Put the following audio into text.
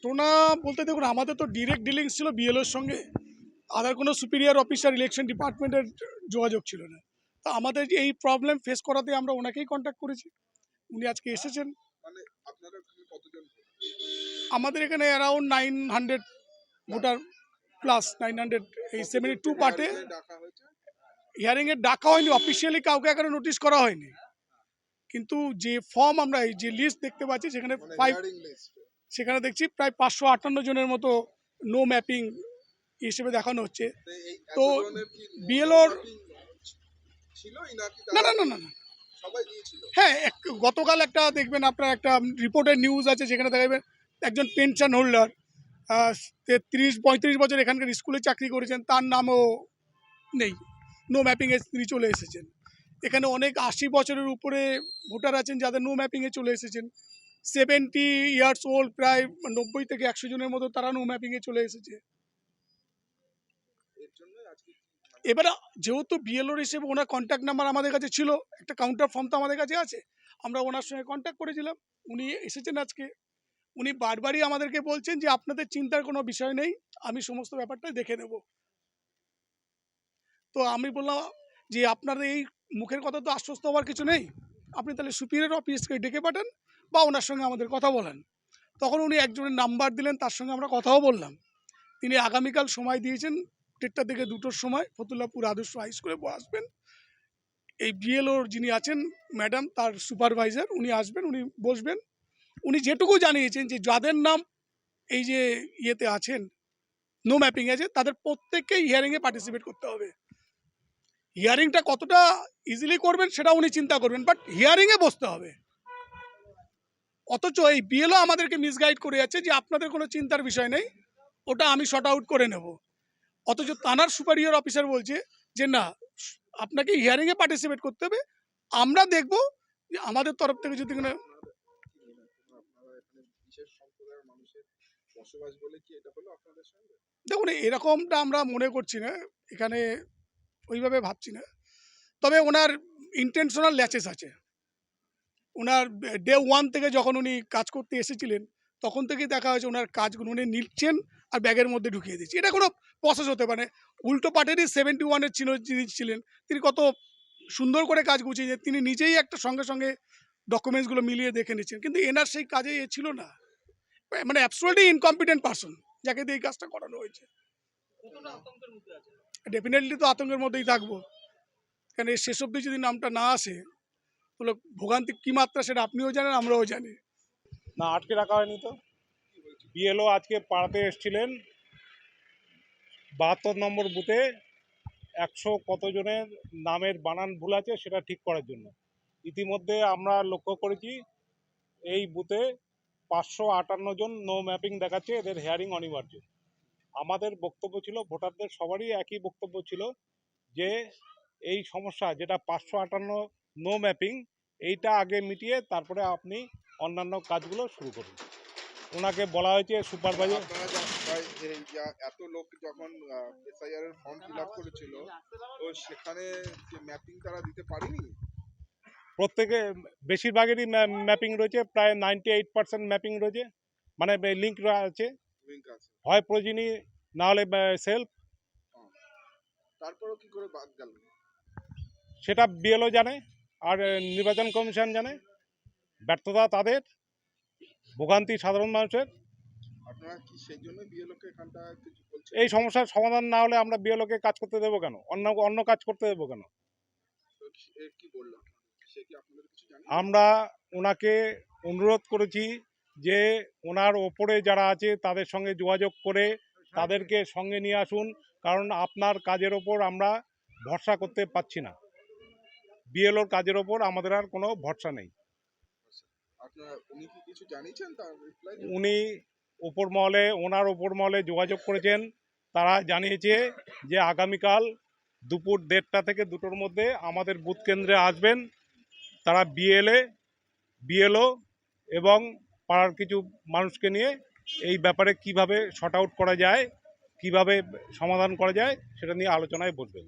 ঘটনা বলতে দেখুন, আমাদের তো ডিরেক্ট ডিলিংস ছিল বিএলওর সঙ্গে, আদার কোনো সুপিরিয়র অফিসার ইলেকশন ডিপার্টমেন্টের যোগাযোগ ছিল না। তো আমাদের যে এই প্রবলেম ফেস করাতে আমরা ওনাকেই কন্ট্যাক্ট করেছি, উনি আজকে এসেছেন। মানে আপনারা এখানে কতজন? আমাদের এখানে অ্যারাউন্ড 900 ভোটার প্লাস 900, এই 72 পার্টে ডাকা হয়েছে? হিয়ারিংয়ে ডাকা হয়নি, অফিসিয়ালি কাউকে এখানে নোটিশ করা হয়নি, কিন্তু যে ফর্ম আমরা এই যে লিস্ট দেখতে পাচ্ছি সেখানে মানে 5, hearing list? সেখানে দেখছি প্রায় 558 জনের মতো নো ম্যাপিং হিসেবে দেখানো হচ্ছে। এই তো এতজনের কি বিএলওর ছিলই নাকি না না তারা না না না সবাই দিয়েছিল? হ্যাঁ, গতকাল একটা দেখবেন আপনার একটা রিপোর্টের নিউজ আছে, যেখানে দেখাবেন একজন পেনশন হোল্ডার 30-35 বছর এখানকার স্কুলে চাকরি করেছেন, তার নামও নেই, নো ম্যাপিংয়ে তিনি চলে এসেছেন। এখানে অনেক 80 বছরের উপরে ভোটার আছেন যাদের নো ম্যাপিংয়ে চলে এসেছেন। 70 ইয়ার্স ওল্ড, প্রায় 90 থেকে 100 জনের মতো তারা নো ম্যাপিংয়ে চলে এসেছে। এর জন্য আজকে এবারে যেহেতু বিএলওর হিসেবে ওনার কন্ট্যাক্ট নাম্বার আমাদের কাছে ছিল, একটা কাউন্টার ফর্ম তো আমাদের কাছে আছে, আমরা ওনার সঙ্গে কন্ট্যাক্ট করেছিলাম, উনি এসেছেন আজকে। উনি বারবারই আমাদেরকে বলছেন যে আপনাদের চিন্তার কোনো বিষয় নেই, আমি সমস্ত ব্যাপারটা দেখে নেব। তো আমি বললাম যে আপনাদের এই মুখের কথা তো আশ্বস্ত হওয়ার কিছু নেই, আপনি তাহলে সুপিরিয়র অফিসকে ডেকে পাঠান বা ওনার সঙ্গে আমাদের কথা বলেন। তখন উনি একজনের নাম্বার দিলেন, তার সঙ্গে আমরা কথাও বললাম। তিনি আগামীকাল সময় দিয়েছেন 1টা থেকে 2টোর সময় ফতুল্লাপুর আদর্শ হাই স্কুলে আসবেন। এই বিএলওর যিনি আছেন ম্যাডাম, তার সুপারভাইজার, উনি আসবেন, উনি বসবেন। উনি যেটুকু জানিয়েছেন যে যাদের নাম এই যে ইয়েতে আছেন, নো ম্যাপিং আছে, তাদের প্রত্যেককেই হিয়ারিংয়ে পার্টিসিপেট করতে হবে। হিয়ারিংটা কতটা ইজিলি করবেন সেটা উনি চিন্তা করবেন, বাট হিয়ারিংয়ে বসতে হবে। অথচ এই বিএলও আমাদেরকে মিসগাইড করে যাচ্ছে যে আপনাদের কোনো চিন্তার বিষয় নেই, ওটা আমি শর্ট আউট করে নেব। অথচ থানার সুপারিয়র অফিসার বলছে যে না, আপনাকে হিয়ারিংয়ে পার্টিসিপেট করতে হবে, আমরা দেখব যে আমাদের তরফ থেকে যদি আপনারা এখানে বিশেষ সম্প্রদায়ের মানুষের বসবাস বলে কি এটা হলো আপনাদের সঙ্গে? দেখুন, এরকমটা আমরা মনে করছি না, এখানে ওইভাবে ভাবছি না। তবে ওনার ইন্টেনশনাল ল্যাচেস আছে। ওনার ডে 1 থেকে যখন উনি কাজ করতে এসেছিলেন, তখন থেকেই দেখা হয়েছে ওনার কাজগুলো উনি নিচ্ছেন আর ব্যাগের মধ্যে ঢুকিয়ে দিচ্ছে। এটা কোনো প্রসেস হতে পারে। উল্টো পার্টিরই 71-এর যিনি ছিলেন, তিনি কত সুন্দর করে কাজ গুছিয়ে, তিনি নিজেই একটা সঙ্গে সঙ্গে ডকুমেন্টসগুলো মিলিয়ে দেখে নিচ্ছেন, কিন্তু এনার সেই কাজে ছিল না, মানে অ্যাবসলিউটলি ইনকম্পিটেন্ট পারসন যাকে দিয়ে এই কাজটা করানো হয়েছে। ডেফিনেটলি তো আতঙ্কের মধ্যেই থাকবো, কারণ এর শেষ অবধি যদি নামটা না আসে, তাহলে ভোগান্তি কী মাত্রা সেটা আপনিও জানেন, আমরাও জানি। না, আটকে রাখা হয়নি তো। বিএলও আজকে পাড়াতে এসেছিলেন 72 নম্বর বুথে 100 কতজনের নামের বানান ভুল আছে সেটা ঠিক করার জন্য। ইতিমধ্যে আমরা লক্ষ্য করেছি এই বুথে 558 জন নো ম্যাপিং দেখাচ্ছে, এদের হেয়ারিং অনিবার্য। আমাদের বক্তব্য ছিল, ভোটারদের সবারই একই বক্তব্য ছিল যে এই সমস্যা যেটা 558 নো ম্যাপিং, এইটা আগে মিটিয়ে তারপরে আপনি অন্যান্য কাজগুলো শুরু করুন। ওনাকে বলা হয়েছে সুপারভাইজার। আপনারা এত লোক যখন এসআইআর এর ফর্ম ফিল আপ করেছিল, তো সেখানে ম্যাপিং তারা দিতে পারেনি? প্রত্যেকে বেশিরভাগেরই ম্যাপিং রয়েছে, প্রায় 98% ম্যাপিং রয়েছে, মানে লিঙ্ক আছে, লিঙ্ক আছে। হয় প্রয়োজনী না হলে সেলফ। তারপরও কি করে বাদ গেল? সেটা বিএলও জানে আর নির্বাচন কমিশন জানে। ব্যর্থতা তাদের, ভোগান্তি সাধারণ মানুষের। আপনারা কি সেই জন্য বিএলওকে এখানটা কিছু বলছেন? এই সমস্যার সমাধান না হলে আমরা বিএলওকে কাজ করতে দেবো কেন, অন্য কাজ করতে দেবো কেন? কি বললো? সে কি আপনাদের কিছু জানে? আমরা ওনাকে অনুরোধ করেছি যে ওনার ওপরে যারা আছে তাদের সঙ্গে যোগাযোগ করে তাদেরকে সঙ্গে নিয়ে আসুন, কারণ আপনার কাজের ওপর আমরা ভরসা করতে পারছি না। বিএলওর কাজের ওপর আমাদের আর কোনো ভরসা নেই। উনি কি কিছু জানিয়েছেন তার রিপ্লাই? উনি ওনার ওপর মহলে যোগাযোগ করেছেন, তারা জানিয়েছে যে আগামীকাল দুপুর 1:30 থেকে 2টোর মধ্যে আমাদের বুথ কেন্দ্রে আসবেন। তারা বিএলও এবং পাড়ার কিছু মানুষকে নিয়ে এই ব্যাপারে কিভাবে শর্ট আউট করা যায়, কিভাবে সমাধান করা যায় সেটা নিয়ে আলোচনায় বসবেন।